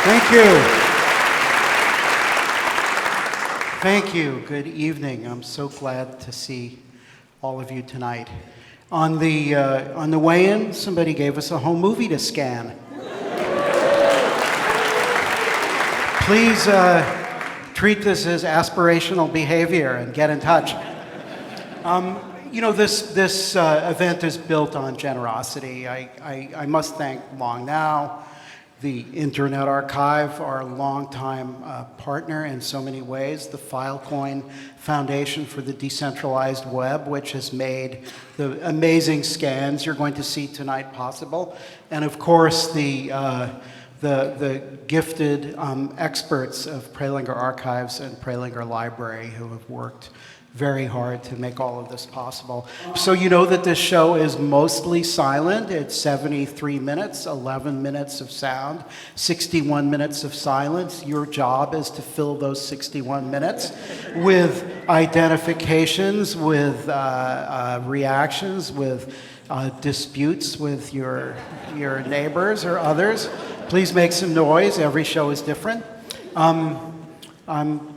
Thank you. Thank you. Good evening. I'm so glad to see all of you tonight. On the way in, somebody gave us a home movie to scan. Please treat this as aspirational behavior and get in touch. You know, this event is built on generosity. I must thank Long Now, the Internet Archive, our longtime partner in so many ways, the Filecoin Foundation for the Decentralized Web, which has made the amazing scans you're going to see tonight possible, and of course the gifted experts of Prelinger Archives and Prelinger Library who have worked very hard to make all of this possible. So you know that this show is mostly silent. It's 73 minutes, 11 minutes of sound, 61 minutes of silence. Your job is to fill those 61 minutes with identifications, with reactions, with disputes with your neighbors or others. Please make some noise. Every show is different. I'm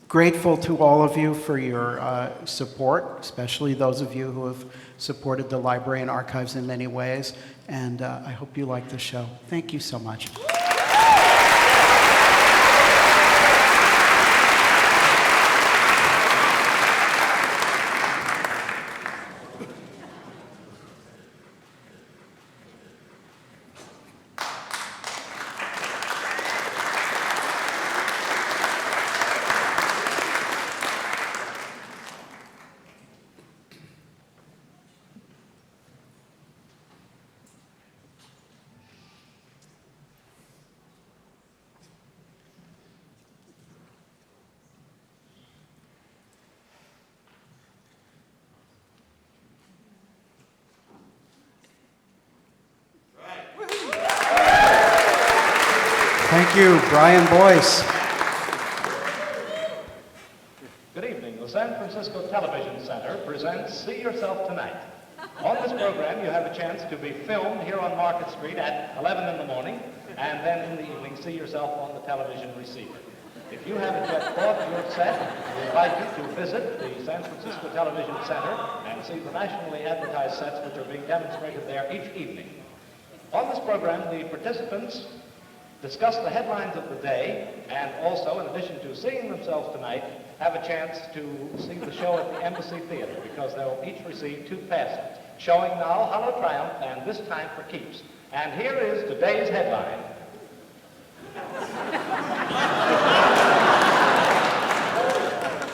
grateful to all of you for your support, especially those of you who have supported the library and archives in many ways, and I hope you like the show. Thank you so much. Thank you, Brian Boyce. Good evening. The San Francisco Television Center presents See Yourself Tonight. On this program, you have a chance to be filmed here on Market Street at 11 in the morning, and then in the evening, see yourself on the television receiver. If you haven't yet bought your set, we invite you to visit the San Francisco Television Center and see the nationally advertised sets which are being demonstrated there each evening. On this program, the participants discuss the headlines of the day, and also, in addition to seeing themselves tonight, have a chance to see the show at the Embassy Theater, because they will each receive 2 passes, showing now Hollow Triumph and This Time for Keeps. And here is today's headline.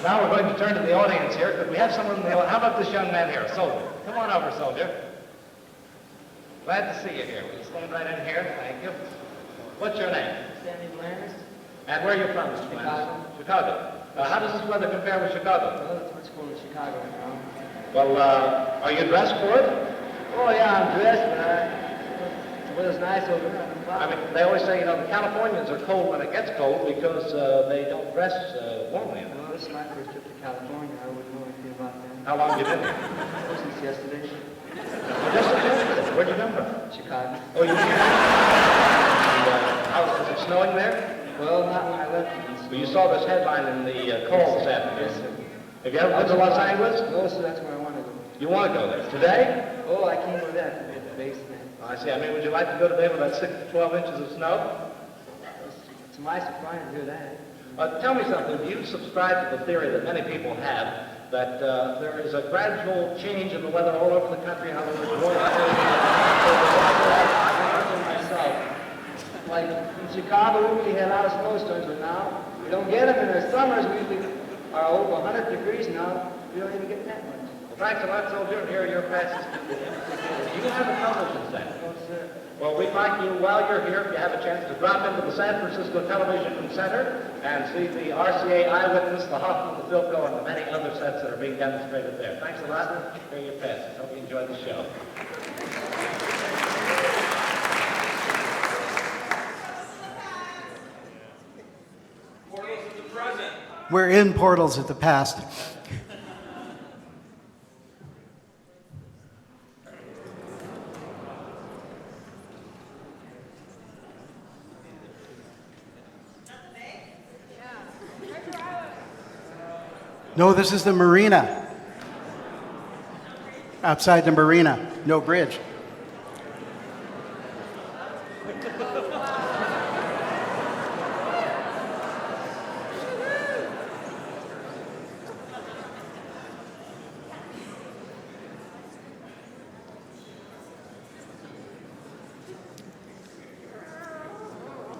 Now we're going to turn to the audience here. Could we have someone in the audience? How about this young man here, Soldier? Come on over, Soldier. Glad to see you here. Will you stand right in here? Thank you. What's your name? Sandy Blanders. And where are you from, Mr. Chicago. Chicago. How does this weather compare with Chicago? Well, that's what's cold in Chicago right now. Well, are you dressed for it? Oh, yeah, I'm dressed, but the weather's nice over there. I mean, they always say, you know, the Californians are cold when it gets cold because they don't dress warmly enough. Well, this is my first trip to California. I wouldn't know anything about that. How long have you been here? Oh, since yesterday. Just yesterday. Where'd you come from? Chicago. Oh, you was it snowing there? Well, not when I left. Well, you saw this headline in the Call this afternoon. Yes, sir. Have you ever been to Los Angeles? No, sir, that's where I want to go. You want to go there? Today? Oh, I came with that at the base then. Oh, I see. I mean, would you like to go today with that 6 to 12 inches of snow? It's my surprise to hear that. Tell me something. Do you subscribe to the theory that many people have that there is a gradual change in the weather all over the country? How there was more myself. Like in Chicago, we usually had a lot of snowstorms, but now we don't get them. In the summers, we usually are over 100 degrees now. We don't even get that much. Well, thanks a lot, Soldier, and here are your passes. You have a television set. No, sir. Well, we'd like you, while you're here, if you have a chance to drop into the San Francisco Television Center and see the RCA Eyewitness, the Hoffman, the Philco, and the many other sets that are being demonstrated there. Thanks a lot. Here are your passes. Hope you enjoy the show. Portals of the present. We're in portals of the past. No, this is the marina. Outside the marina, no bridge.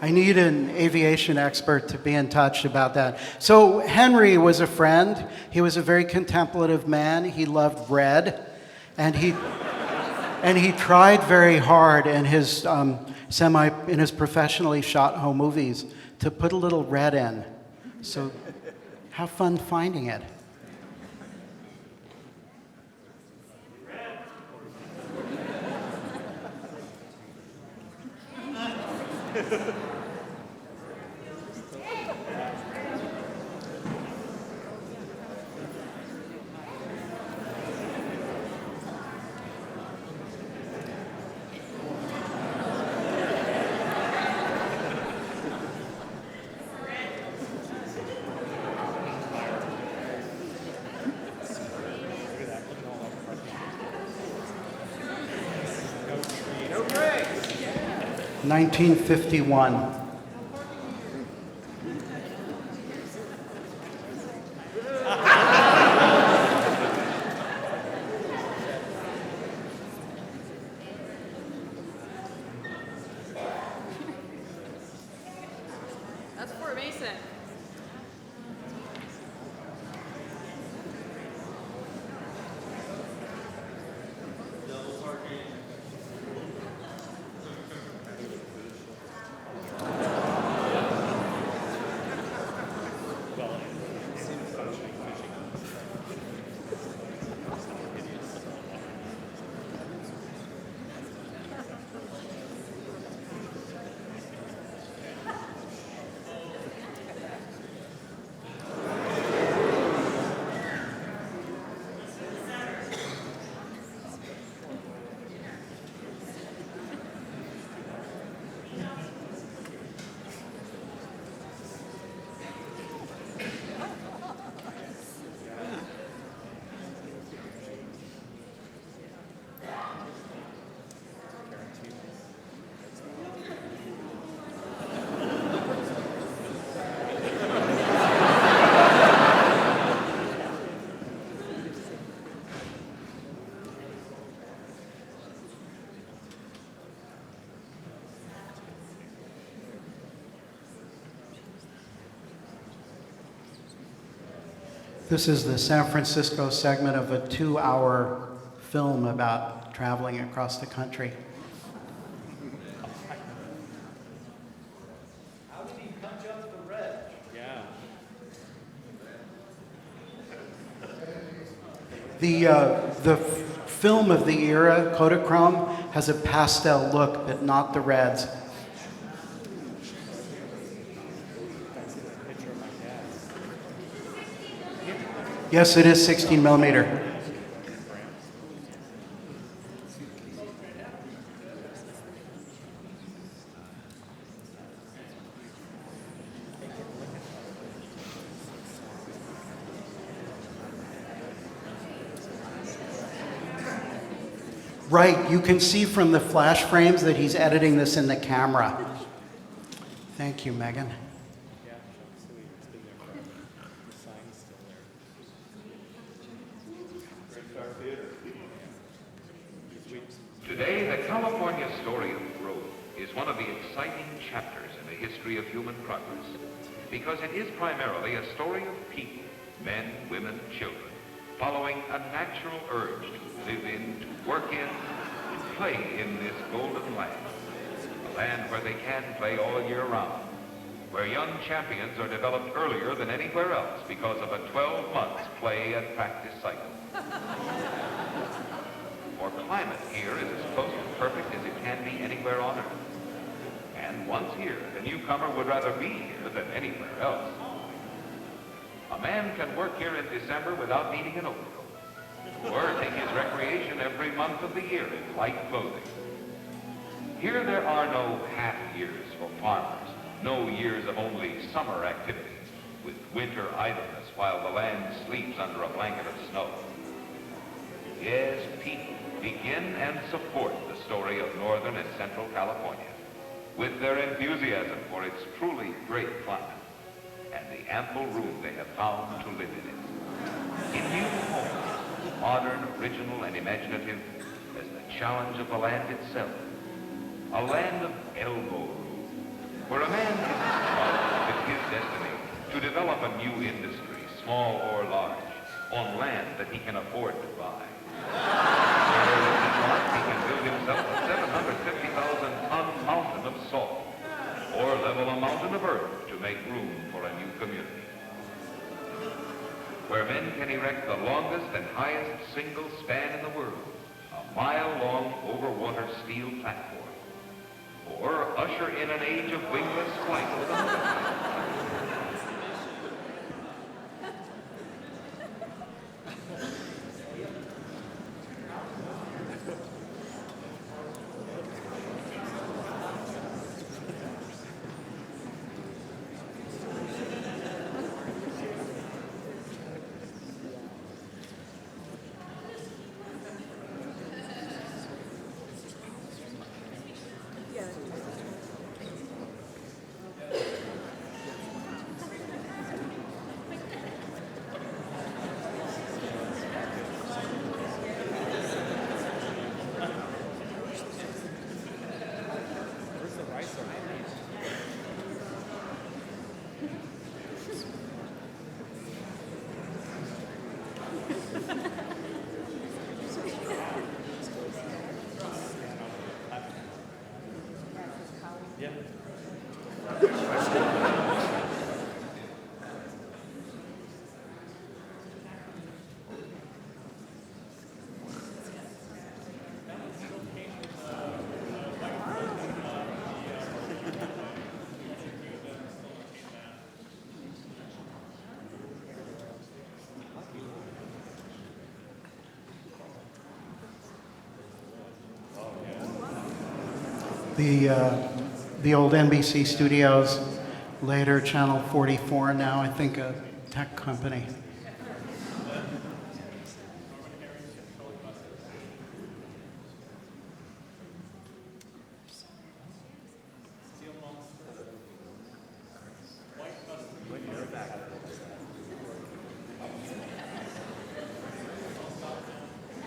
I need an aviation expert to be in touch about that. So Henry was a friend. He was a very contemplative man. He loved red, and he tried very hard in his professionally shot home movies to put a little red in. So have fun finding it. No breaks. 1951. That's Fort Mason. This is the San Francisco segment of a 2-hour film about traveling across the country. How did he punch up the red? Yeah. The film of the era, Kodachrome, has a pastel look, but not the reds. Yes, it is 16 millimeter. Right, you can see from the flash frames that he's editing this in the camera. Thank you, Megan. Today, the California story of growth is one of the exciting chapters in the history of human progress, because it is primarily a story of people, men, women, children, following a natural urge to live in, to work in, to play in this golden land, a land where they can play all year round, where young champions are developed earlier than anywhere else because of a 12-month play and practice cycle. For climate here is as close to perfect as it can be anywhere on Earth. And once here, the newcomer would rather be here than anywhere else. A man can work here in December without needing an overcoat, or take his recreation every month of the year in light clothing. Here there are no half years for farmers, no years of only summer activities. with winter idleness while the land sleeps under a blanket of snow. Yes, people begin and support the story of Northern and Central California with their enthusiasm for its truly great climate and the ample room they have found to live in it. In new homes, modern, original, and imaginative as the challenge of the land itself. A land of elbow room, where a man is charged with his destiny to develop a new industry, small or large, on land that he can afford to buy. Where if he wants, he can build himself a 750,000-ton mountain of salt, or level a mountain of earth to make room for a new community. Where men can erect the longest and highest single span in the world, a mile-long over-water steel platform, or usher in an age of wingless flight with a motorcycle. The old NBC studios, later Channel 44, now I think a tech company.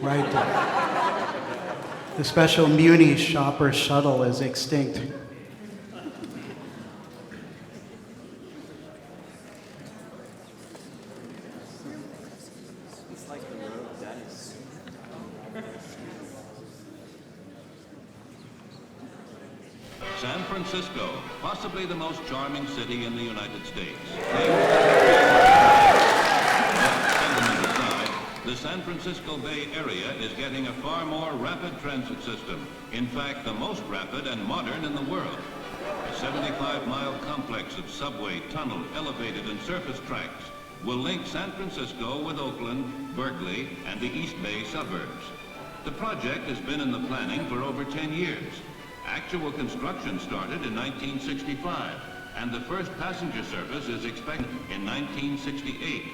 Right. The special Muni shopper shuttle is extinct. San Francisco, possibly the most charming city in the United States. Sentiment aside, the San Francisco Bay Area is getting a far more rapid transit system. In fact, the most rapid and modern in the world. A 75-mile complex of subway, tunnel, elevated, and surface tracks will link San Francisco with Oakland, Berkeley, and the East Bay suburbs. The project has been in the planning for over 10 years. Actual construction started in 1965, and the first passenger service is expected in 1968,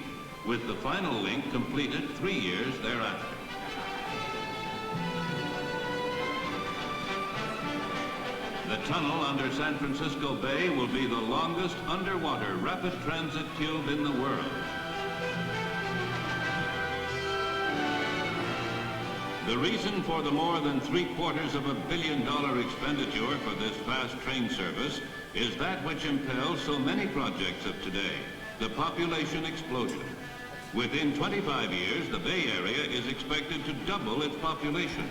with the final link completed 3 years thereafter. The tunnel under San Francisco Bay will be the longest underwater rapid transit tube in the world. The reason for the more than $750 million expenditure for this fast train service is that which impels so many projects of today, the population explosion. Within 25 years, the Bay Area is expected to double its population.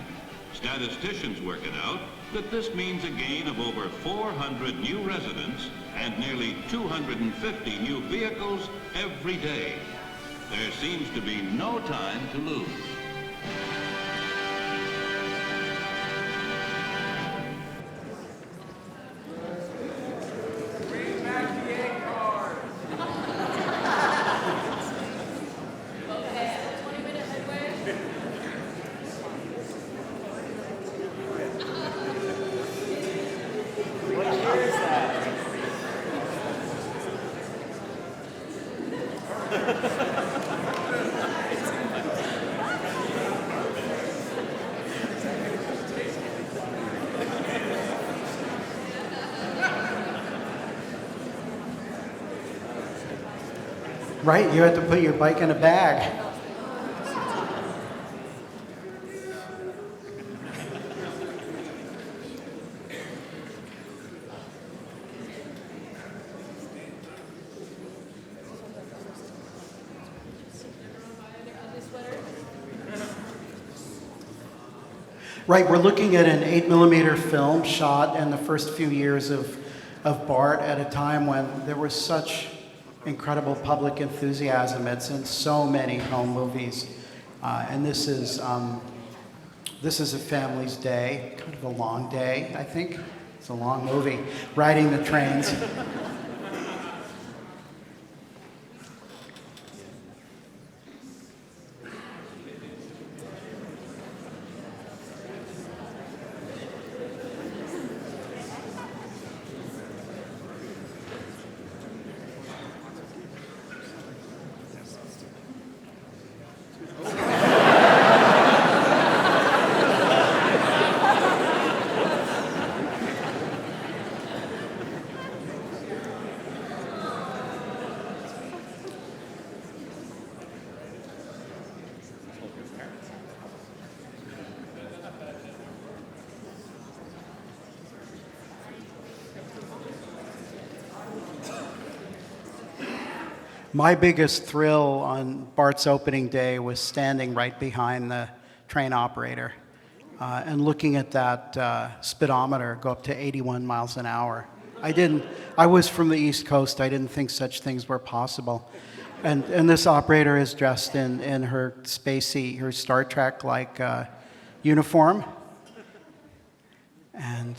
Statisticians work it out that this means a gain of over 400 new residents and nearly 250 new vehicles every day. There seems to be no time to lose. Right, you had to put your bike in a bag. Right, we're looking at an 8mm film shot in the first few years of BART at a time when there was such incredible public enthusiasm. It's in so many home movies. And this is a family's day, kind of a long day, I think. It's a long movie, riding the trains. My biggest thrill on BART's opening day was standing right behind the train operator and looking at that speedometer go up to 81 miles an hour. I was from the East Coast. I didn't think such things were possible. And this operator is dressed in her spacey, her Star Trek-like uniform. And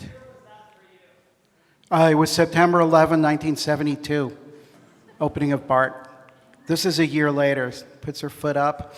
it was September 11, 1972. Opening of BART. This is a year later. Puts her foot up.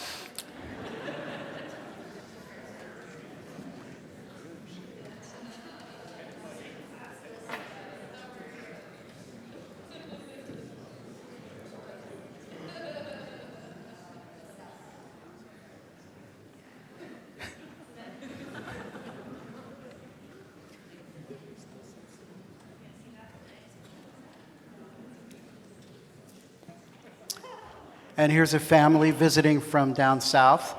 And here's a family visiting from down south.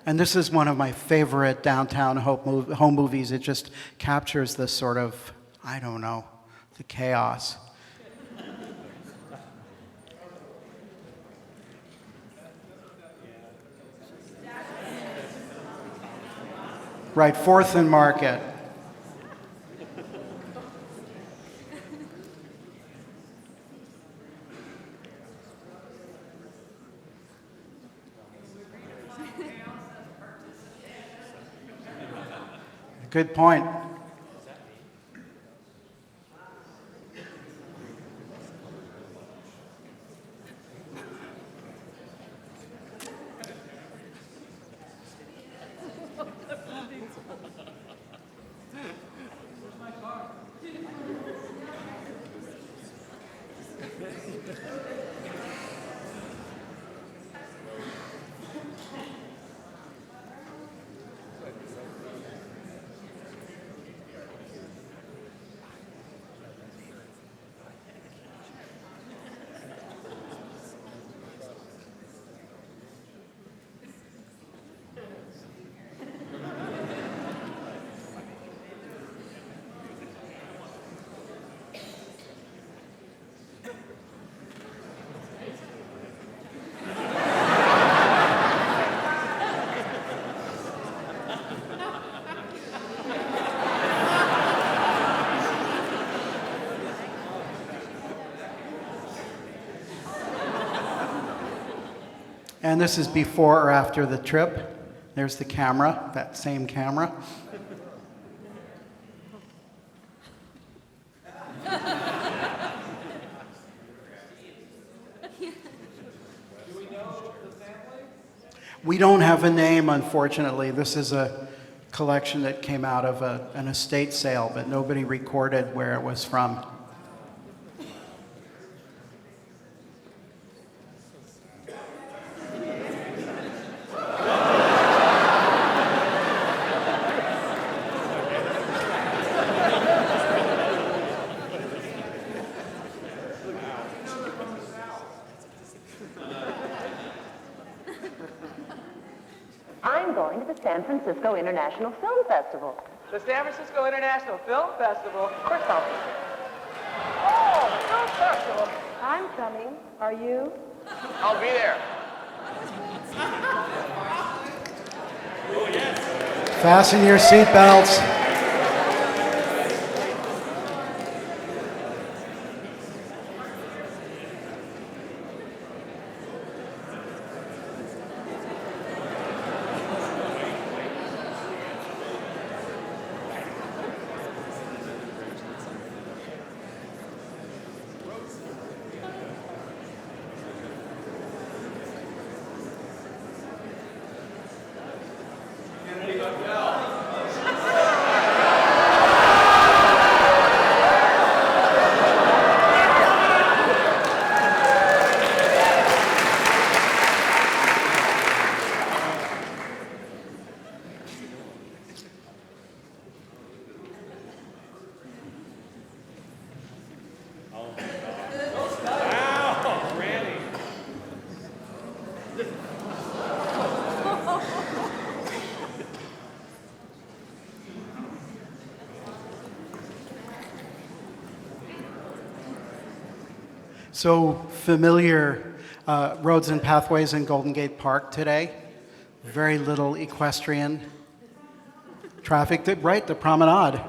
And this is one of my favorite downtown home movies. It just captures this sort of, I don't know, the chaos. Right, 4th and Market. Good point. And this is before or after the trip. There's the camera, that same camera. We don't have a name, unfortunately. This is a collection that came out of an estate sale, but nobody recorded where it was from. I'm going to the San Francisco International Film Festival. The San Francisco International Film Festival. Of course I'll be there. Oh, film festival. I'm coming. Are you? I'll be there. Fasten your seatbelts. So familiar roads and pathways in Golden Gate Park today. Very little equestrian traffic. Right, the promenade.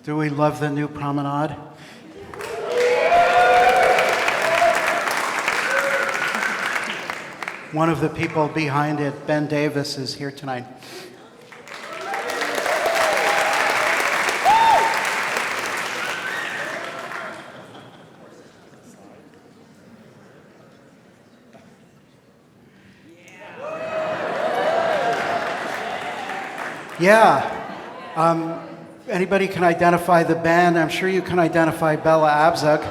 Do we love the new promenade? One of the people behind it, Ben Davis, is here tonight. Yeah. Anybody can identify the band? I'm sure you can identify Bella Abzug.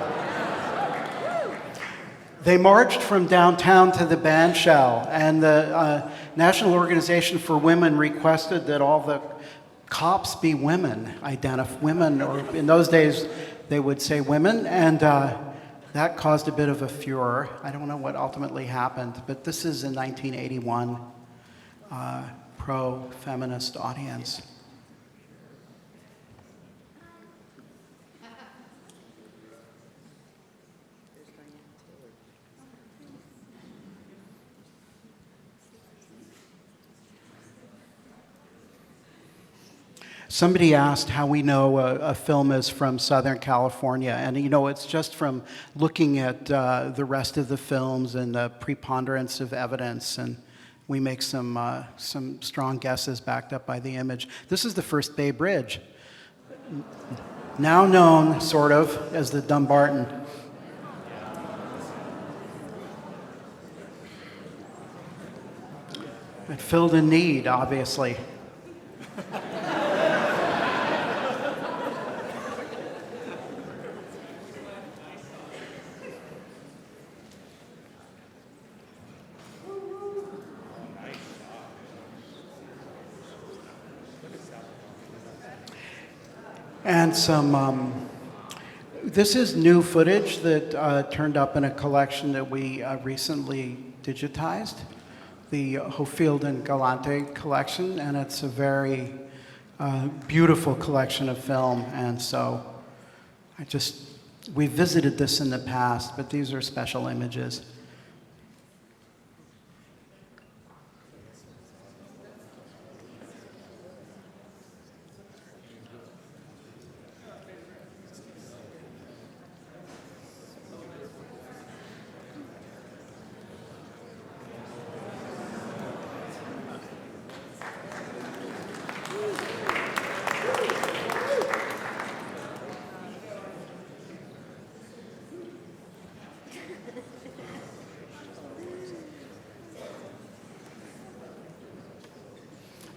They marched from downtown to the band shell, and the National Organization for Women requested that all the cops be women, women, or in those days they would say women, and that caused a bit of a furor. I don't know what ultimately happened, but this is in 1981. Pro-feminist audience. Somebody asked how we know a film is from Southern California, and you know, it's just from looking at the rest of the films and the preponderance of evidence, and we make some strong guesses backed up by the image. This is the first Bay Bridge, now known, sort of, as the Dumbarton. It filled a need, obviously. And this is new footage that turned up in a collection that we recently digitized, the Hofield and Galante collection, and it's a very beautiful collection of film. And so we visited this in the past, but these are special images.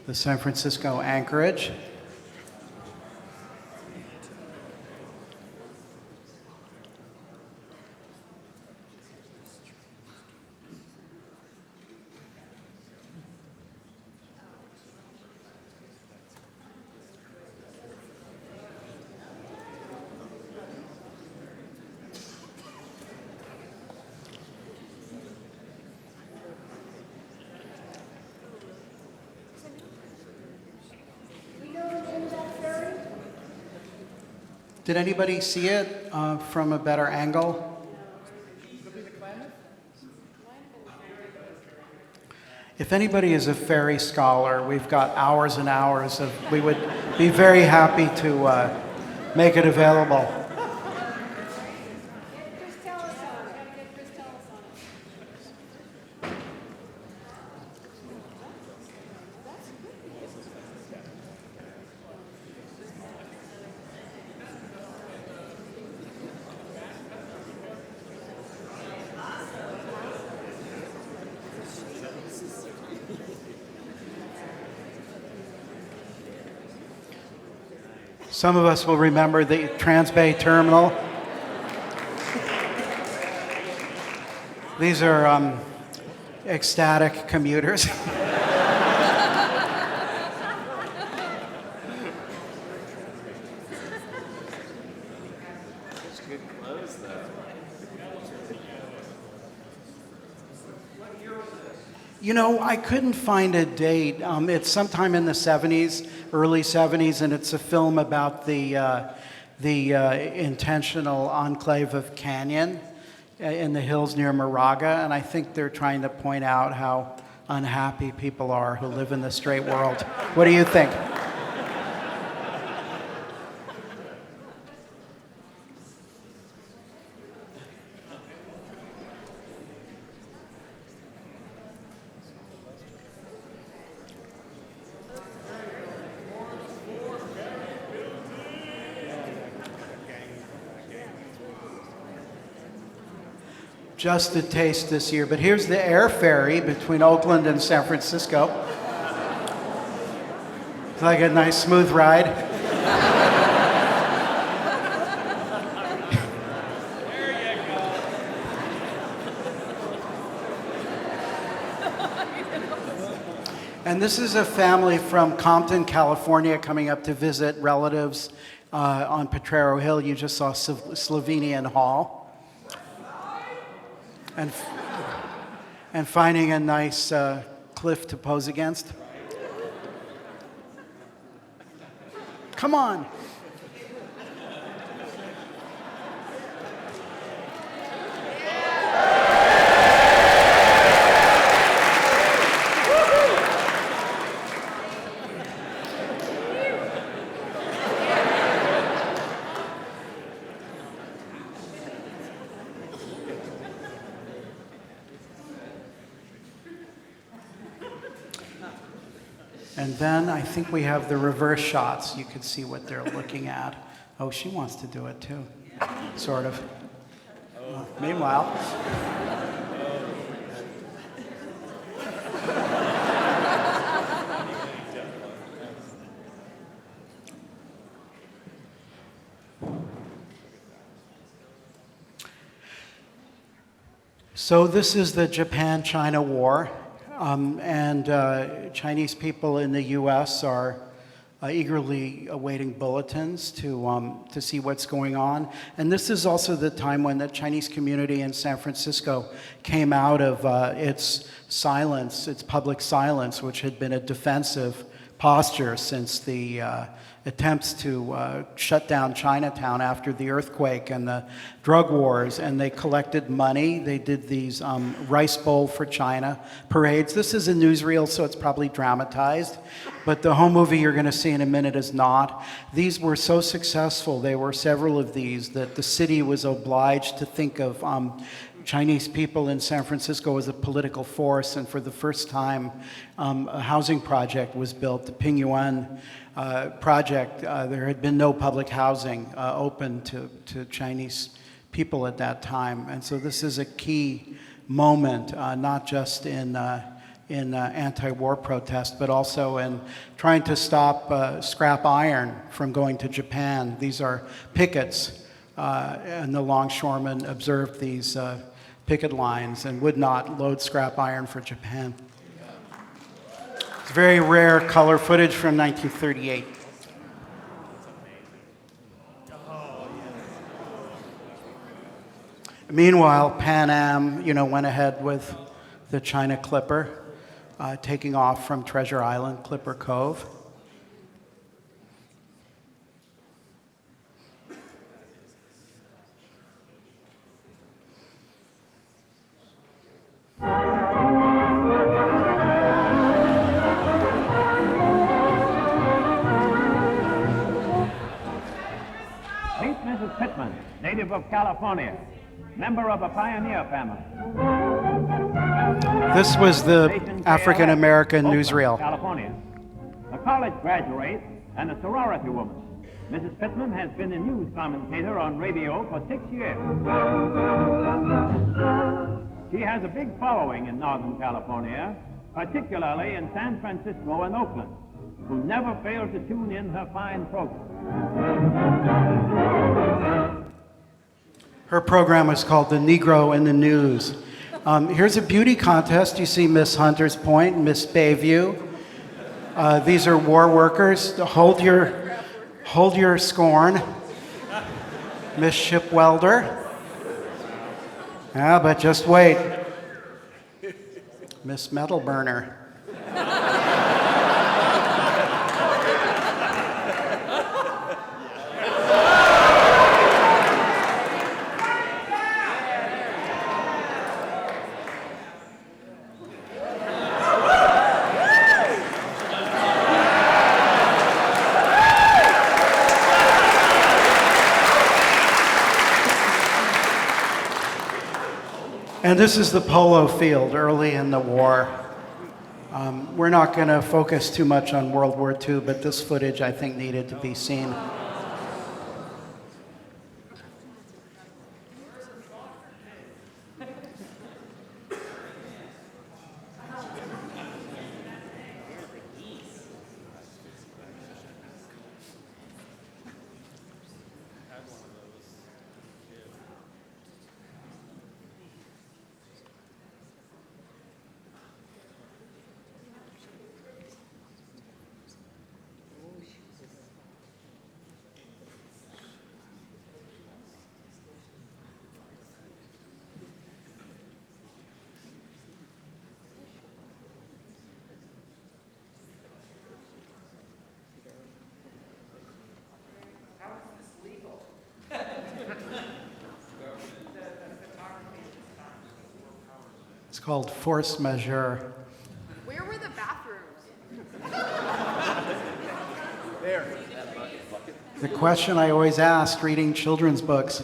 The San Francisco Anchorage. Did anybody see it from a better angle? If anybody is a fairy scholar, we've got hours and hours of, we would be very happy to make it available. Some of us will remember the Transbay Terminal. These are ecstatic commuters. You know, I couldn't find a date. It's sometime in the 70s, early 70s, and it's a film about the intentional enclave of Canyon in the hills near Moraga, and I think they're trying to point out how unhappy people are who live in the straight world. What do you think? Just a taste this year, but here's the air ferry between Oakland and San Francisco. It's like a nice smooth ride. And this is a family from Compton, California, coming up to visit relatives on Potrero Hill. You just saw Slovenian Hall. And finding a nice cliff to pose against. Come on. And then I think we have the reverse shots. You can see what they're looking at. Oh, she wants to do it too, sort of. Meanwhile. So this is the Japan-China War. Chinese people in the U.S. are eagerly awaiting bulletins to see what's going on. And this is also the time when the Chinese community in San Francisco came out of its silence, its public silence, which had been a defensive posture since the attempts to shut down Chinatown after the earthquake and the drug wars, and they collected money. They did these Rice Bowl for China parades. This is a newsreel, so it's probably dramatized, but the home movie you're going to see in a minute is not. These were so successful, there were several of these, that the city was obliged to think of Chinese people in San Francisco as a political force, and for the first time, a housing project was built, the Ping Yuan project. There had been no public housing open to Chinese people at that time, and so this is a key moment, not just in anti-war protest, but also in trying to stop scrap iron from going to Japan. These are pickets, and the longshoremen observed these picket lines and would not load scrap iron for Japan. It's very rare color footage from 1938. Meanwhile, Pan Am, went ahead with the China Clipper, taking off from Treasure Island, Clipper Cove. Meet Mrs. Pittman, native of California, member of a pioneer family. This was the African American Oakland, newsreel. California. A college graduate and a sorority woman. Mrs. Pittman has been a news commentator on radio for 6 years. She has a big following in Northern California, particularly in San Francisco and Oakland, who never fail to tune in her fine program. Her program is called The Negro in the News. Here's a beauty contest. You see Miss Hunters Point, Miss Bayview. These are war workers. Hold your scorn. Miss Shipwelder. Yeah, but just wait. Miss Metal Burner. And this is the polo field early in the war. We're not going to focus too much on World War II, but this footage, I think, needed to be seen. It's called force majeure. Where were the bathrooms? The question I always ask reading children's books.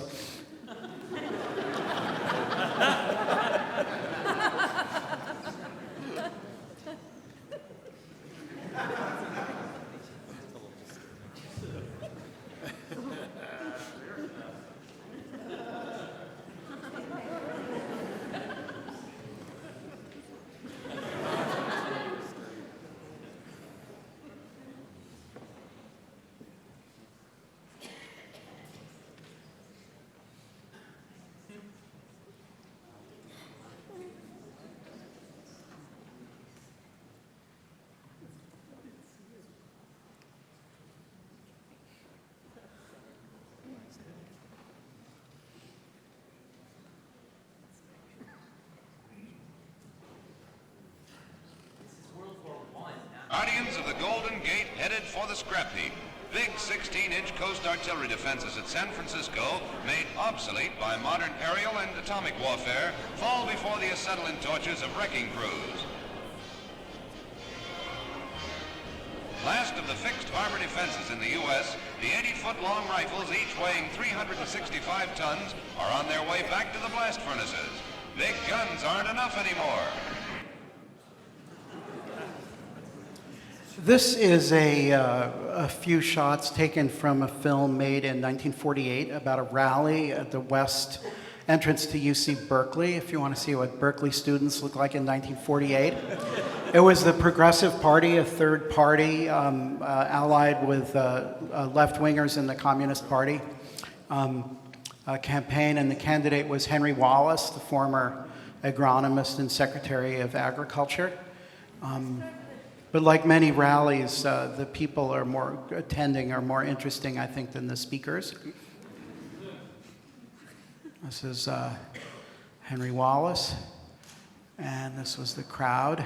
Guardians of the Golden Gate headed for the scrap heap. Big 16-inch coast artillery defenses at San Francisco, made obsolete by modern aerial and atomic warfare, fall before the acetylene torches of wrecking crews. Last of the fixed armor defenses in the U.S., the 80-foot-long rifles, each weighing 365 tons, are on their way back to the blast furnaces. Big guns aren't enough anymore. This is a few shots taken from a film made in 1948 about a rally at the west entrance to UC Berkeley, if you want to see what Berkeley students look like in 1948. It was the Progressive Party, a third party allied with left-wingers in the Communist Party campaign, and the candidate was Henry Wallace, the former agronomist and Secretary of Agriculture. But like many rallies, the people are more attending are more interesting, I think, than the speakers. This is Henry Wallace, and this was the crowd.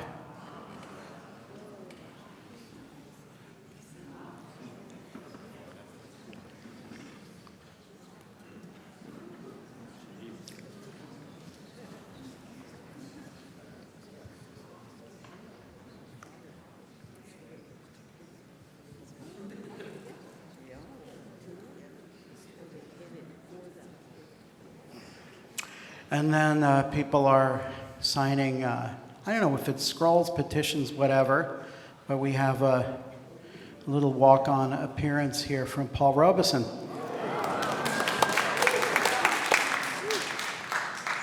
And then people are signing, I don't know if it's scrolls, petitions, whatever, but we have a little walk-on appearance here from Paul Robeson.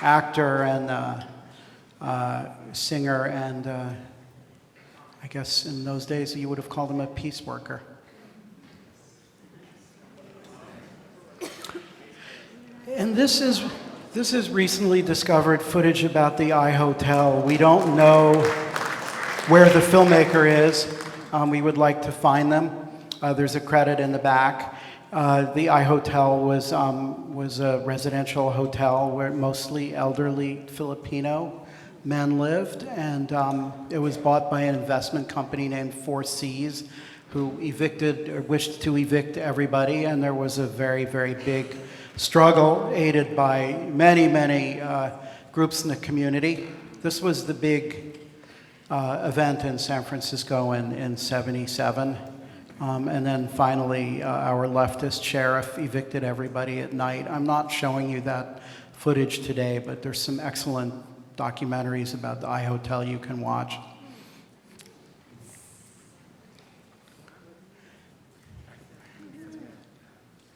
Actor and singer, and I guess in those days you would have called him a peace worker. And this is recently discovered footage about the I Hotel. We don't know where the filmmaker is. We would like to find them. There's a credit in the back. The I Hotel was a residential hotel where mostly elderly Filipino men lived, and it was bought by an investment company named Four Seas, who evicted or wished to evict everybody, and there was a very, very big struggle aided by many, many groups in the community. This was the big event in San Francisco in '77. And then finally, our leftist sheriff evicted everybody at night. I'm not showing you that footage today, but there's some excellent documentaries about the I Hotel you can watch.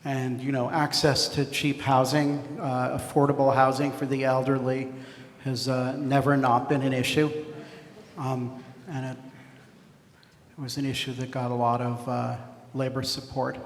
And, you know, access to cheap housing, affordable housing for the elderly has never not been an issue. And it was an issue that got a lot of labor support.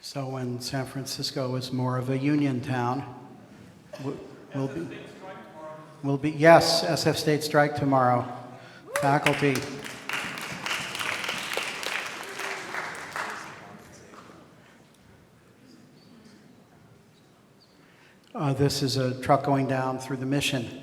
So when San Francisco was more of a union town, we'll be, yes, SF State strike tomorrow. Faculty. This is a truck going down through the Mission.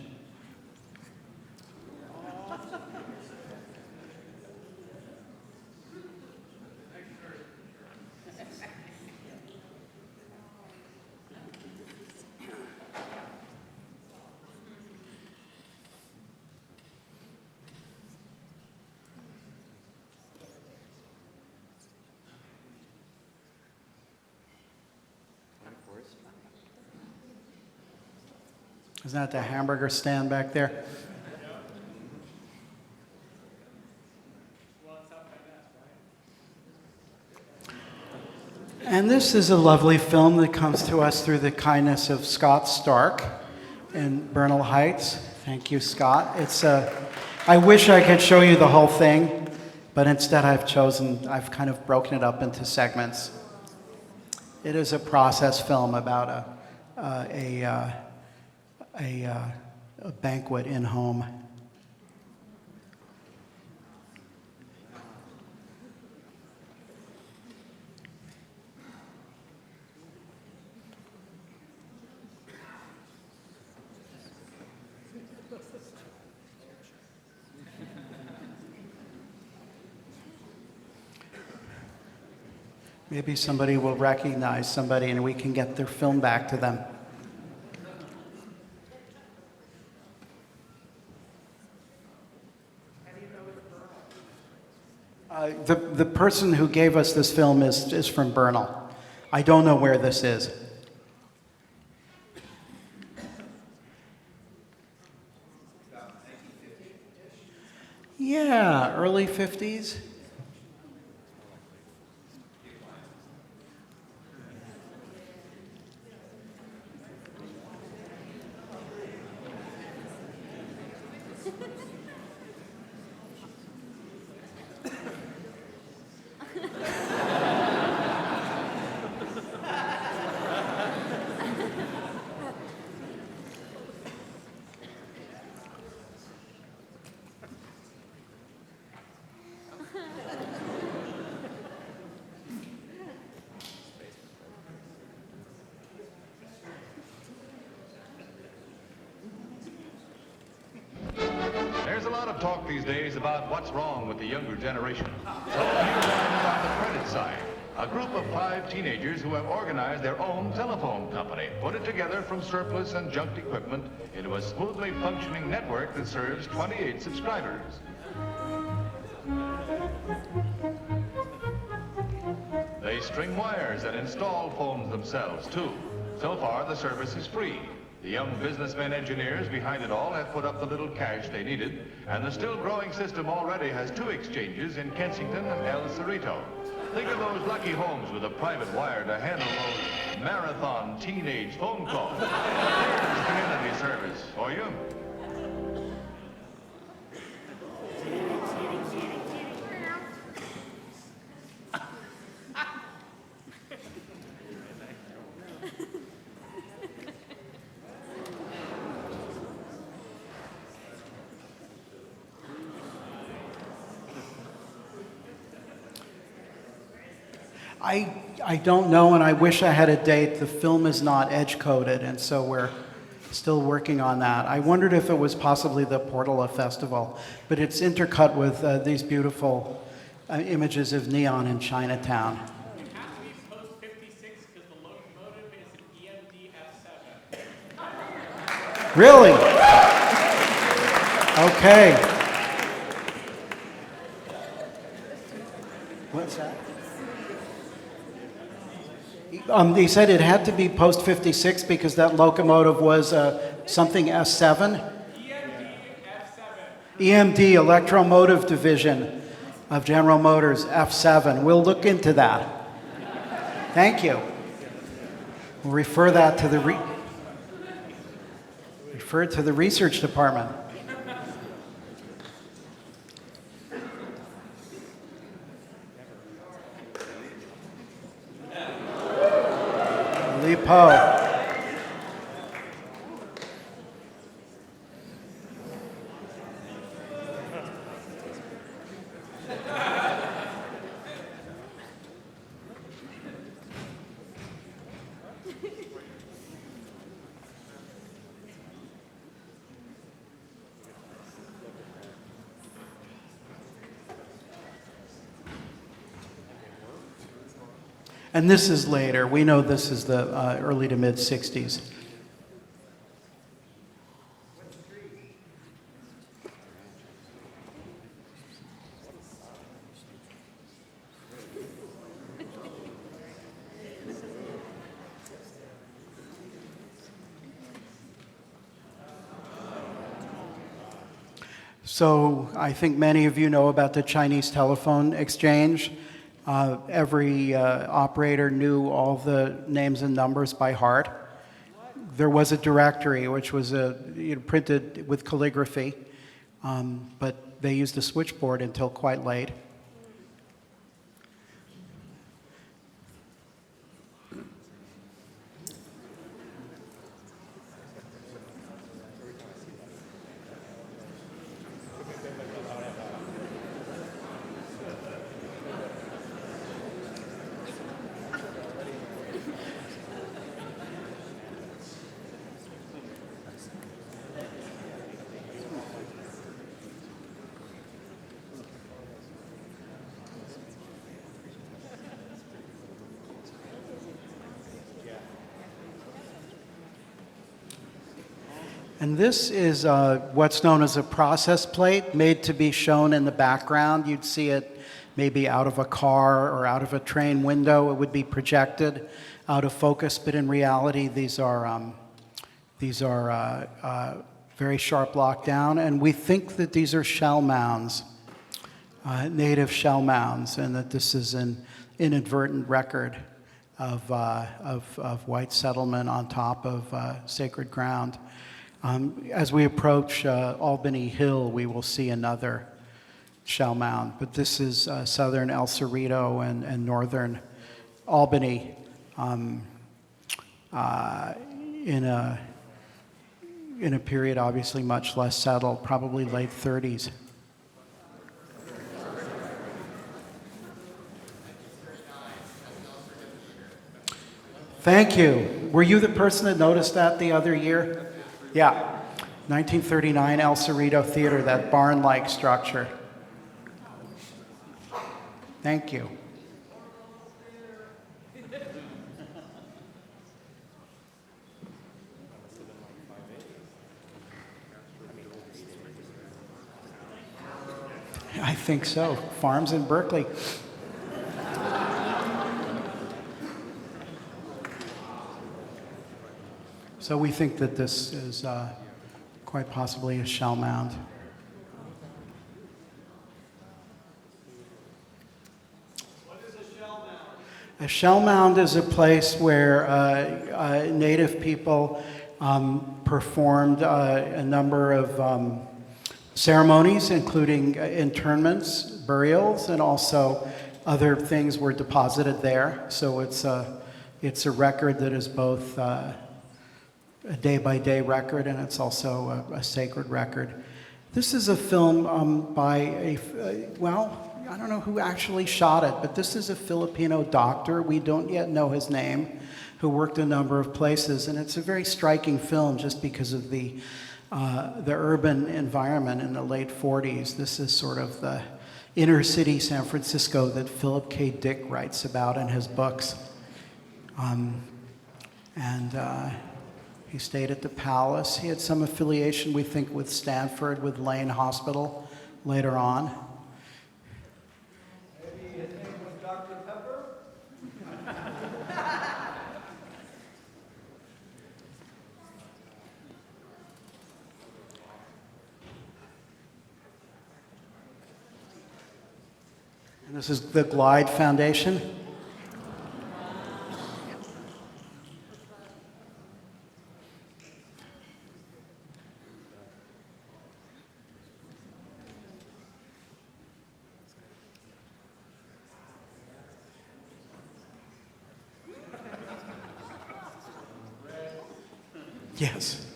Isn't that the hamburger stand back there? And this is a lovely film that comes to us through the kindness of Scott Stark in Bernal Heights. Thank you, Scott. I wish I could show you the whole thing, but instead I've kind of broken it up into segments. It is a process film about a banquet in home. Maybe somebody will recognize somebody and we can get their film back to them. The person who gave us this film is from Bernal. I don't know where this is. Yeah, early 50s. There's a lot of talk these days about what's wrong with the younger generation. So here's one about the credit side. A group of 5 teenagers who have organized their own telephone company, put it together from surplus and junked equipment into a smoothly functioning network that serves 28 subscribers. They string wires and install phones themselves, too. So far, the service is free. The young businessmen engineers behind it all have put up the little cash they needed, and the still growing system already has 2 exchanges in Kensington and El Cerrito. Think of those lucky homes with a private wire to handle those marathon teenage phone calls. There's community service for you. I don't know, and I wish I had a date. The film is not edge-coded, and so we're still working on that. I wondered if it was possibly the Portola Festival, but it's intercut with these beautiful images of neon in Chinatown. It has to be post-56 because the locomotive is an EMD F7. Really? Okay. What's that? He said it had to be post-56 because that locomotive was something S7? EMD F7. EMD, Electromotive Division of General Motors, F7. We'll look into that. Thank you. We'll refer that to the research department. Lipo. And this is later. We know this is the early to mid 60s. So I think many of you know about the Chinese telephone exchange. Every operator knew all the names and numbers by heart. There was a directory which was printed with calligraphy, but they used a switchboard until quite late. And this is what's known as a process plate, made to be shown in the background. You'd see it maybe out of a car or out of a train window. It would be projected out of focus, but in reality, these are very sharp lockdown, and we think that these are shell mounds, native shell mounds, and that this is an inadvertent record of white settlement on top of sacred ground. As we approach Albany Hill, we will see another shell mound, but this is southern El Cerrito and northern Albany in a period obviously much less settled, probably late 30s. Thank you. Were you the person that noticed that the other year? Yeah, 1939 El Cerrito Theater, that barn-like structure. Thank you. think so. Farms in Berkeley. So we think that this is quite possibly a shell mound. A shell mound is a place where native people performed a number of ceremonies, including internments, burials, and also other things were deposited there. So it's a record that is both a day-by-day record, and it's also a sacred record. This is a film by well, I don't know who actually shot it, but this is a Filipino doctor. We don't yet know his name, who worked a number of places, and it's a very striking film just because of the urban environment in the late 40s. This is sort of the inner city San Francisco that Philip K. Dick writes about in his books. He stayed at the Palace. He had some affiliation, we think, with Stanford, with Lane Hospital later on. Maybe his name was Dr. Pepper? And this is the Glide Foundation. Yes.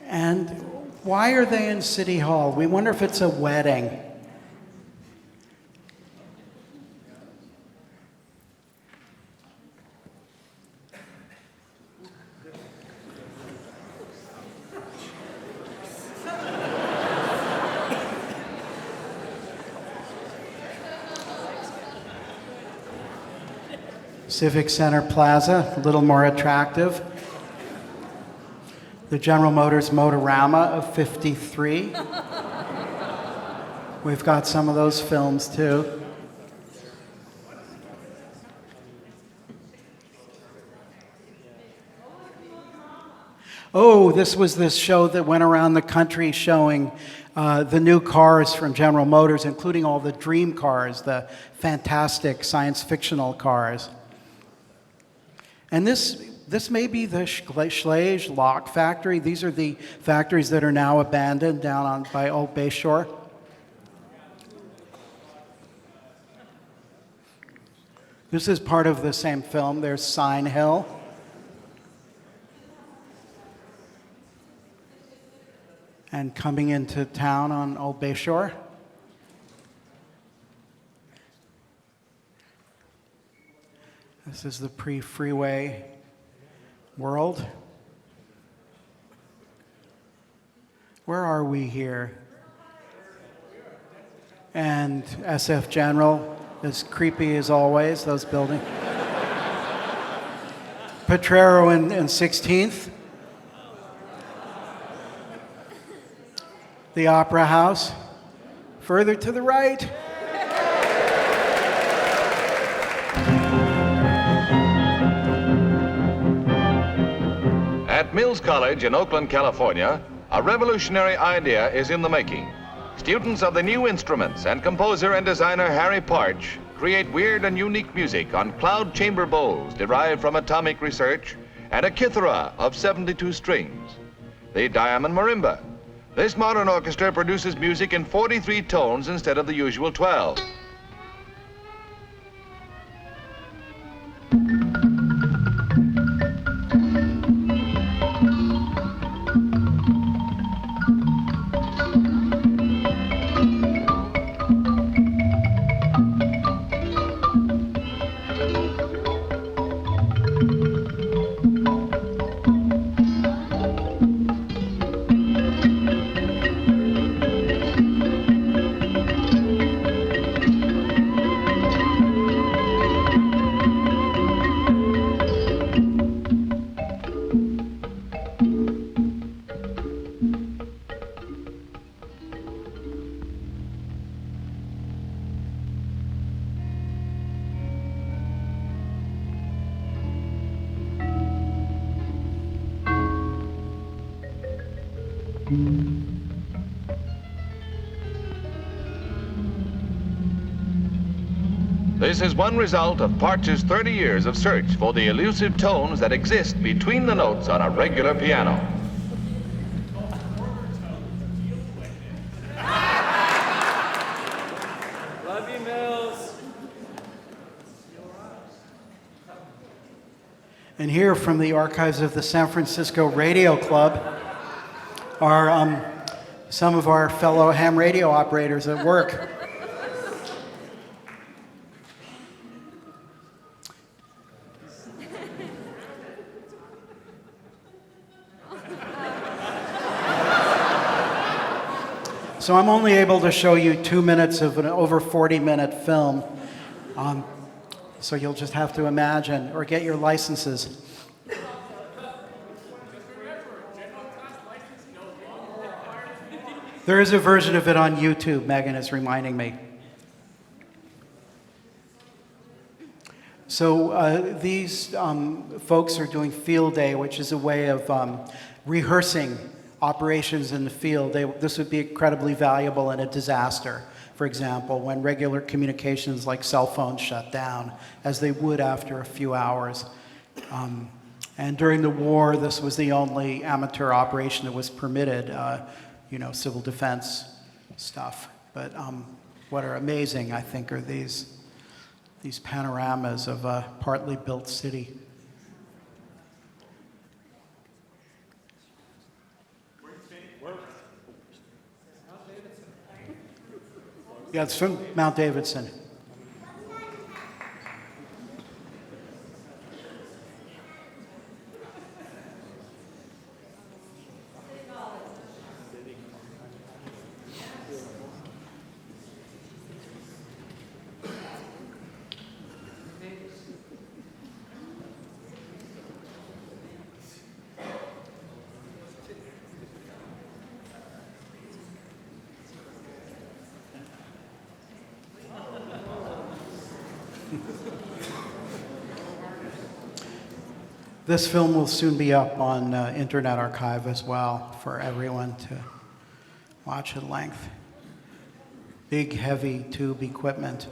And why are they in City Hall? We wonder if it's a wedding. Civic Center Plaza, a little more attractive. The General Motors Motorama of '53. We've got some of those films too. Oh, this was this show that went around the country showing the new cars from General Motors, including all the dream cars, the fantastic science fictional cars. And this may be the Schlage Lock Factory. These are the factories that are now abandoned down by Old Bayshore. This is part of the same film. There's Sign Hill. And coming into town on Old Bayshore. This is the pre-freeway world. Where are we here? And SF General, as creepy as always, those buildings. Potrero and 16th. The Opera House. Further to the right. At Mills College in Oakland, California, a revolutionary idea is in the making. Students of the new instruments and composer and designer Harry Parch create weird and unique music on cloud chamber bowls derived from atomic research and a kithara of 72 strings. The Diamond Marimba. This modern orchestra produces music in 43 tones instead of the usual 12. This is one result of Partch's 30 years of search for the elusive tones that exist between the notes on a regular piano. Love you, Mills. And here from the archives of the San Francisco Radio Club are some of our fellow ham radio operators at work. So I'm only able to show you 2 minutes of an over 40-minute film. So you'll just have to imagine or get your licenses. There is a version of it on YouTube, Megan is reminding me. So these folks are doing field day, which is a way of rehearsing operations in the field. This would be incredibly valuable in a disaster, for example, when regular communications like cell phones shut down, as they would after a few hours. And during the war, this was the only amateur operation that was permitted, civil defense stuff. But what are amazing, I think, are these panoramas of a partly built city. Yeah, it's from Mount Davidson. This film will soon be up on Internet Archive as well for everyone to watch at length. Big, heavy tube equipment.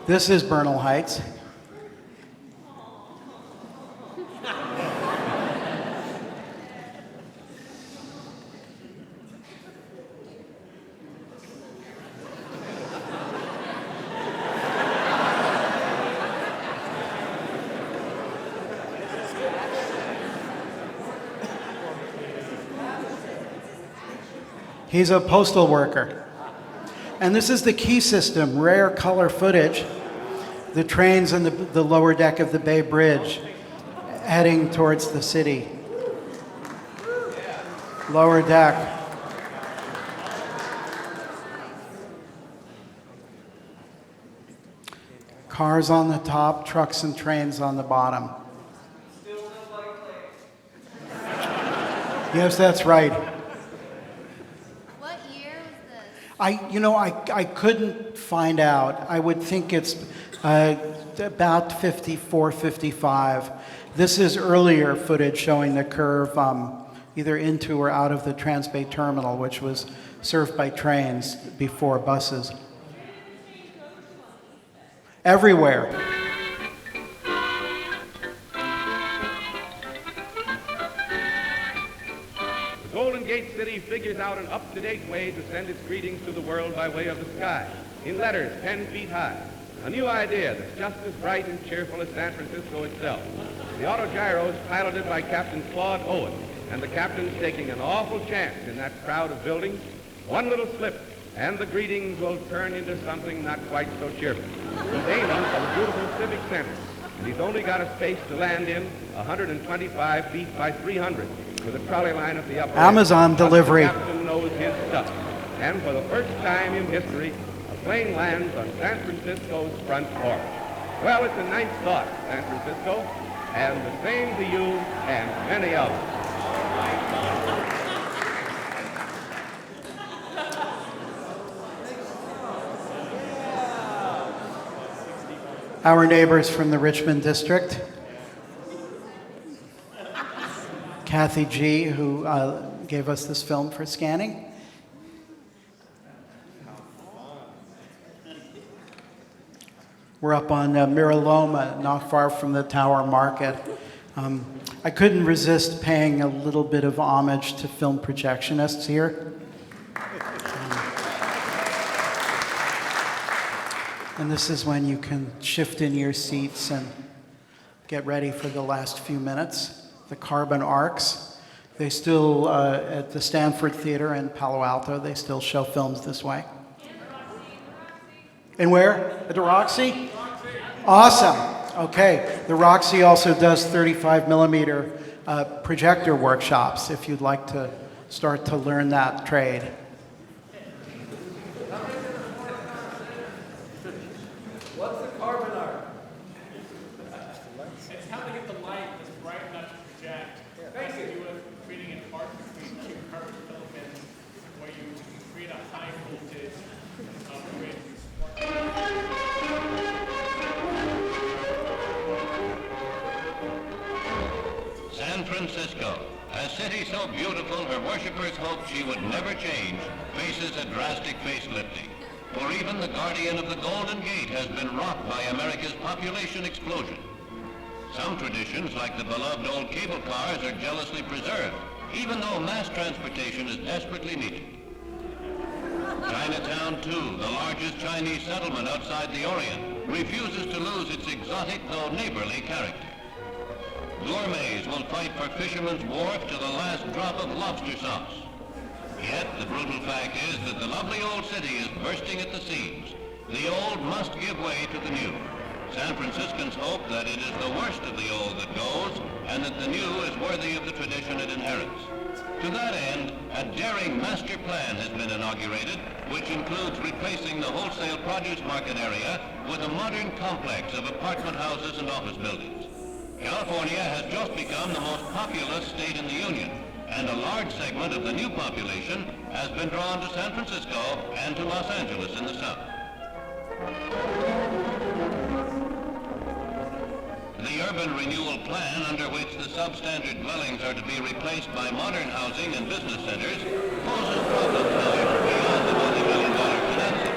This is Bernal Heights. He's a postal worker. And this is the key system, rare color footage. The trains in the lower deck of the Bay Bridge heading towards the city. Lower deck. Cars on the top, trucks and trains on the bottom. Yes, that's right. What year was this? I couldn't find out. I would think it's about 54, 55. This is earlier footage showing the curve either into or out of the Transbay Terminal, which was served by trains before buses. Everywhere. The Golden Gate City figures out an up-to-date way to send its greetings to the world by way of the sky, in letters 10 feet high. A new idea that's just as bright and cheerful as San Francisco itself. The autogyro is piloted by Captain Claude Owen, and the captain's taking an awful chance in that crowd of buildings. One little slip, and the greetings will turn into something not quite so cheerful. He's aiming for the beautiful civic center, and he's only got a space to land in 125 feet by 300 with a trolley line at the upper Amazon end. delivery. The captain knows his stuff, and for the first time in history, a plane lands on San Francisco's front porch. Well, it's a nice thought, San Francisco, and the same to you and many others. Our neighbors from the Richmond district, Kathy G., who gave us this film for scanning. We're up on Miraloma, not far from the Tower Market. I couldn't resist paying a little bit of homage to film projectionists here. And this is when you can shift in your seats and get ready for the last few minutes. The carbon arcs. They still, at the Stanford Theater in Palo Alto, they still show films this way. And where? At the Roxy? Awesome. Okay. The Roxy also does 35 millimeter projector workshops if you'd like to start to learn that trade. What's the carbon arc? It's how to get the light that's bright enough to project. Basically, with creating an arc between two carbon filaments where you create a high voltage grid. San Francisco, a city so beautiful her worshippers hoped she would never change, faces a drastic facelifting. For even the guardian of the Golden Gate has been rocked by America's population explosion. Some traditions, like the beloved old cable cars, are jealously preserved, even though mass transportation is desperately needed. Chinatown, too, the largest Chinese settlement outside the Orient, refuses to lose its exotic though neighborly character. Gourmets will fight for Fisherman's Wharf to the last drop of lobster sauce. Yet the brutal fact is that the lovely old city is bursting at the seams. The old must give way to the new. San Franciscans hope that it is the worst of the old that goes, and that the new is worthy of the tradition it inherits. To that end, a daring master plan has been inaugurated, which includes replacing the wholesale produce market area with a modern complex of apartment houses and office buildings. California has just become the most populous state in the Union, and a large segment of the new population has been drawn to San Francisco and to Los Angeles in the south. The urban renewal plan, under which the substandard dwellings are to be replaced by modern housing and business centers, poses problems, however, beyond the multi-million-dollar financing.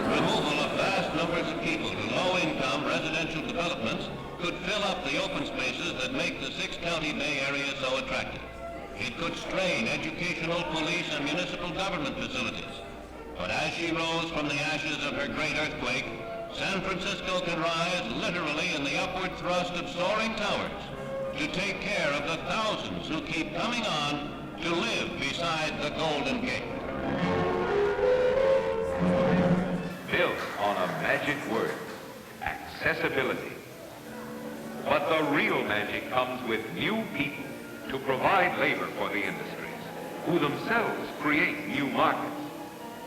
Removal of vast numbers of people to low-income residential developments could fill up the open spaces that make the six-county Bay Area so attractive. It could strain educational, police, and municipal government facilities. But as she rose from the ashes of her great earthquake, San Francisco can rise literally in the upward thrust of soaring towers to take care of the thousands who keep coming on to live beside the Golden Gate. Built on a magic word, accessibility. But the real magic comes with new people to provide labor for the industries, who themselves create new markets.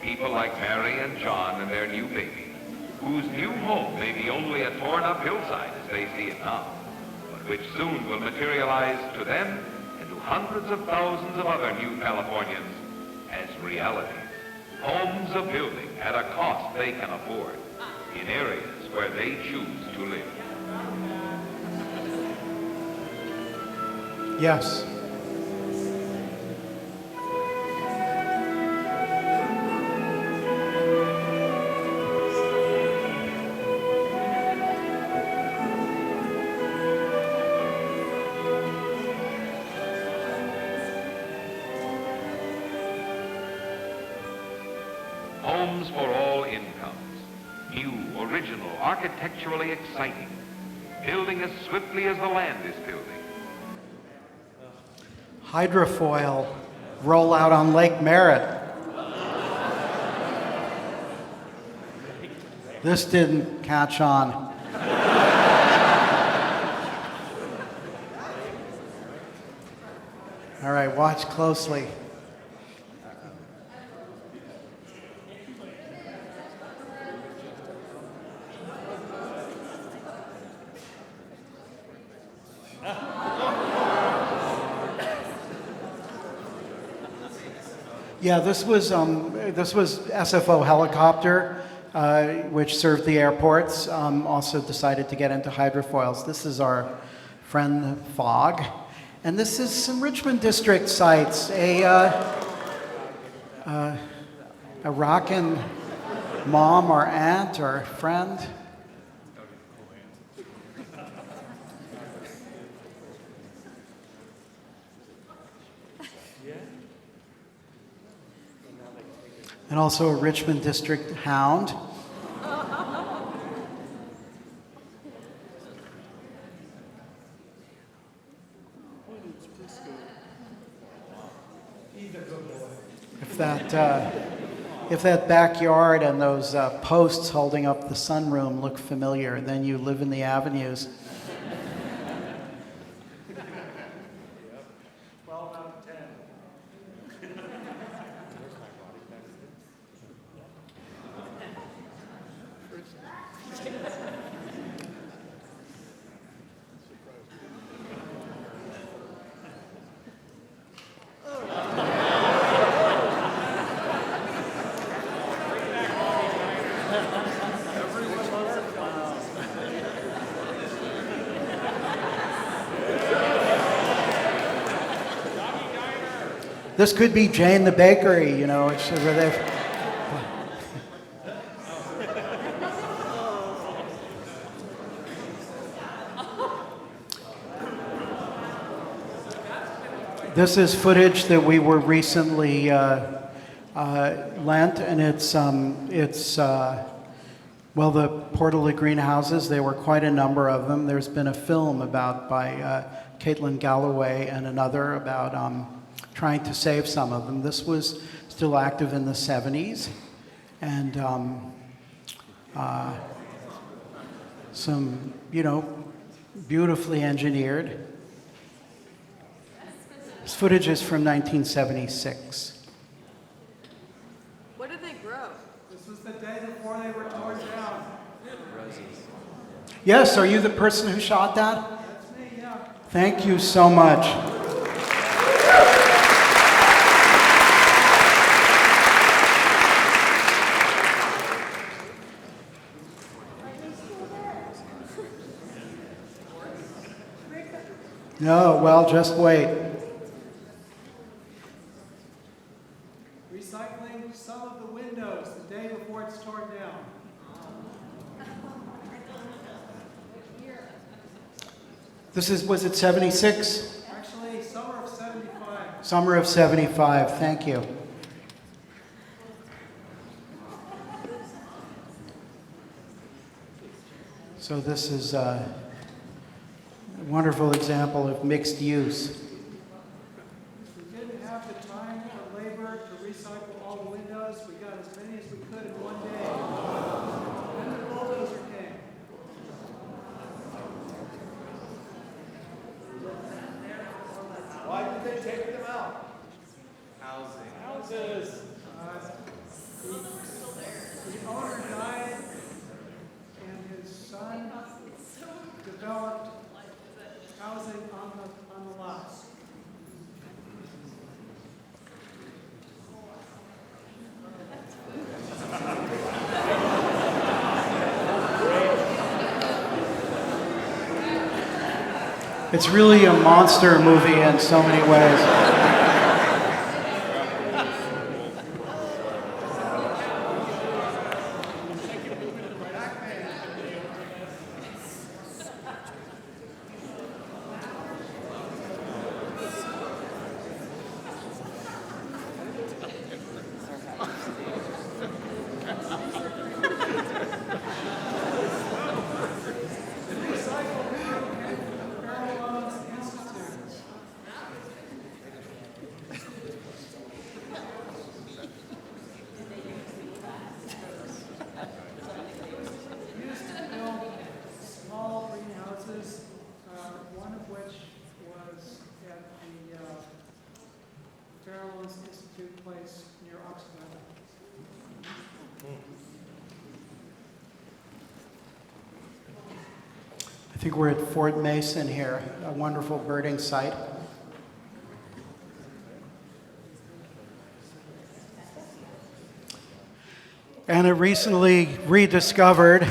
People like Mary and John and their new baby, whose new home may be only a torn-up hillside as they see it now, but which soon will materialize to them and to hundreds of thousands of other new Californians as reality. Homes of building at a cost they can afford in areas where they choose to live. Yes. Homes for all incomes. New, original, architecturally exciting. Building as swiftly as the land is building. Hydrofoil rollout on Lake Merritt. This didn't catch on. All right, watch closely. Yeah, this was SFO helicopter, which served the airports. Also decided to get into hydrofoils. This is our friend Fog, and this is some Richmond District sites. A rockin' mom or aunt or friend. And also a Richmond District hound. If that backyard and those posts holding up the sunroom look familiar, then you live in the avenues. 12 out of 10. This could be Jane the Bakery, you know. It's where they've. This is footage that we were recently lent, and it's well, the Portal of Greenhouses. There were quite a number of them. There's been a film by Caitlin Galloway and another about trying to save some of them. This was still active in the 70s, and some, you know, beautifully engineered. This footage is from 1976. What did they grow? This was the day before they were torn down. Yes, are you the person who shot that? That's me, yeah. Thank you so much. No, well, just wait. Recycling some of the windows the day before it's torn down. Was it 76? Actually, summer of 75. Summer of 75, thank you. So this is a wonderful example of mixed use. We didn't have the time or labor to recycle all the windows. We got as many as we could in one day. Then the bulldozer came. Why did they take them out? Housing. Houses. The owner died, and his son developed housing on the lots. It's really a monster movie in so many ways. I I think we're at Fort Mason here, a wonderful birding site. And a recently rediscovered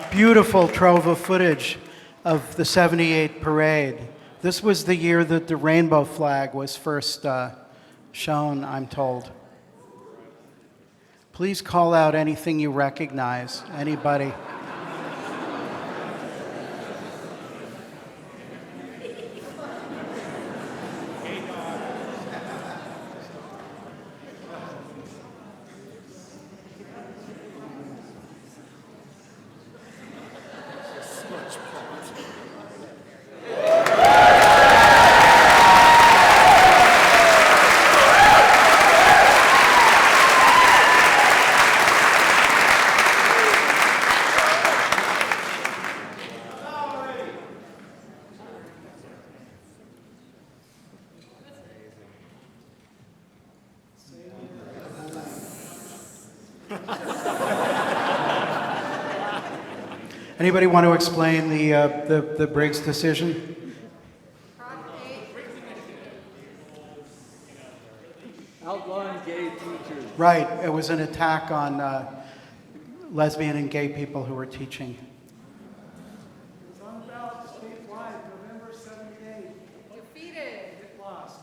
beautiful trove of footage of the '78 parade. This was the year that the rainbow flag was first shown, I'm told. Please call out anything you recognize, anybody. Anybody want to explain the Briggs decision? Outlawing gay teachers. Right, it was an attack on lesbian and gay people who were teaching. It's on the ballot statewide, November 78. Defeated. It lost.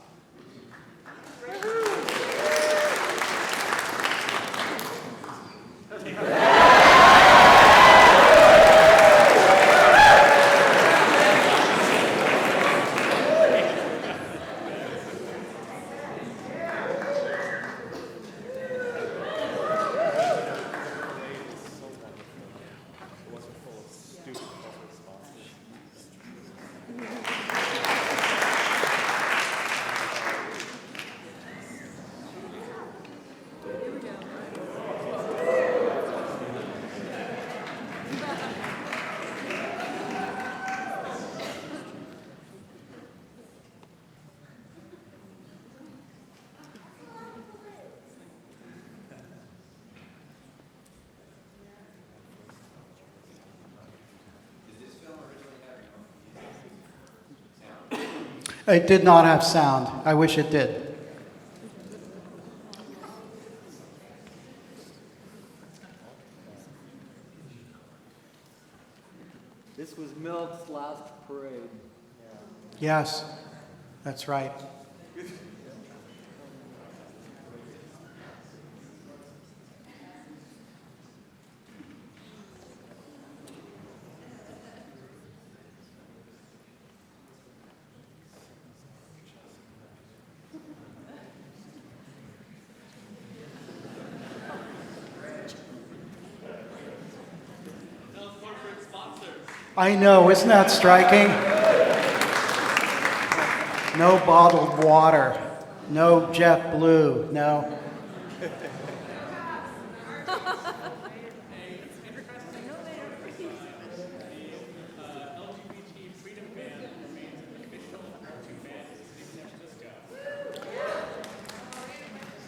It did not have sound. I wish it did. This was Milk's last parade. Yes, that's right. I know, isn't that striking? No bottled water, no JetBlue, no.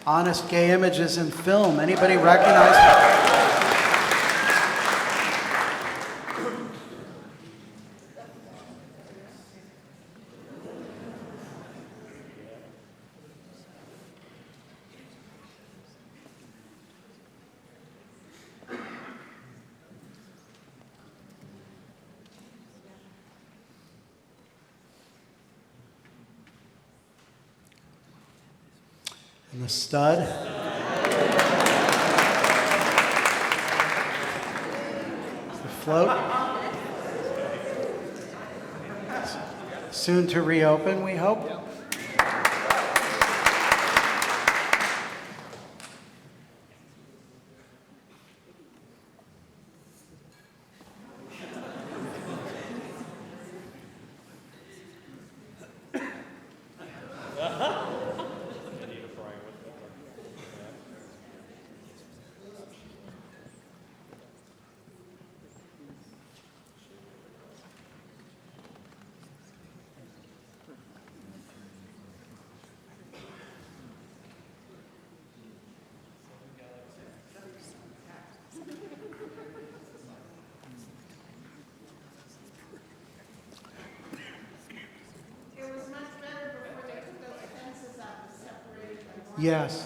Honest gay images in film. Anybody recognize? And the stud. The float. Soon to reopen, we hope. Yes,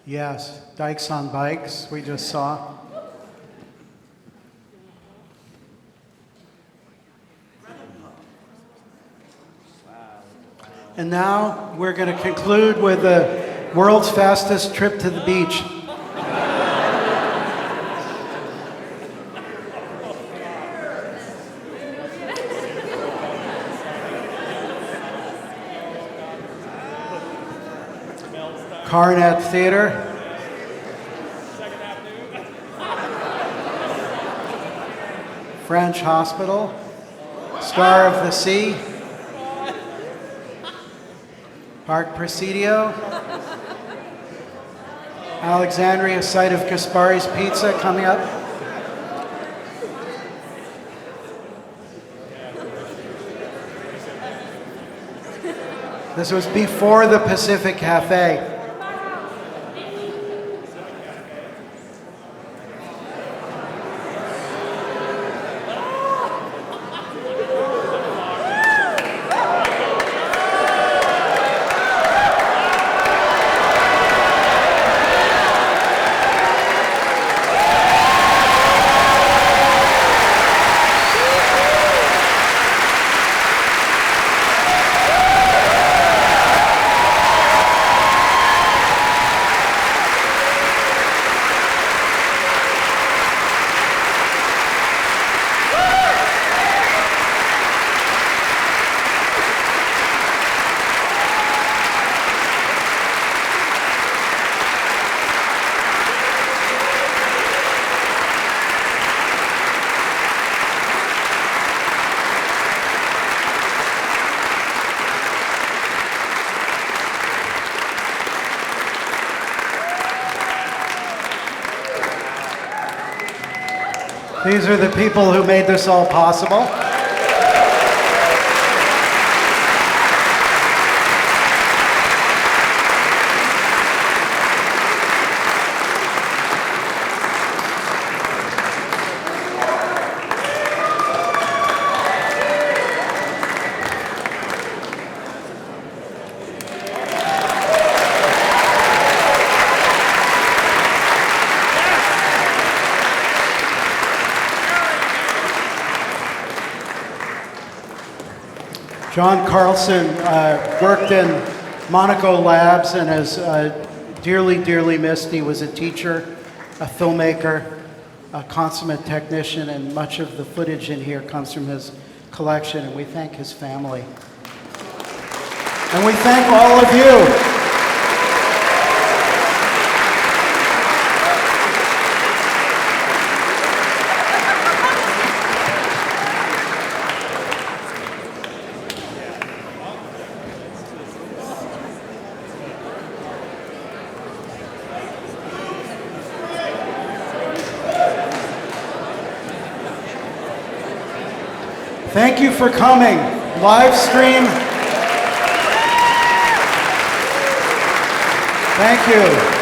yes. Dykes on Bikes, we just saw. And now we're going to conclude with the world's fastest trip to the beach. Carnet Theater. French Hospital. Star of the Sea. Park Presidio. Alexandria, site of Gaspari's Pizza coming up. This was before the Pacific Cafe. These are the people who made this all possible. John Carlson worked in Monaco Labs and is dearly, dearly missed. He was a teacher, a filmmaker, a consummate technician, and much of the footage in here comes from his collection, and we thank his family. And we thank all of you. Thank you for coming. Live stream. Thank you.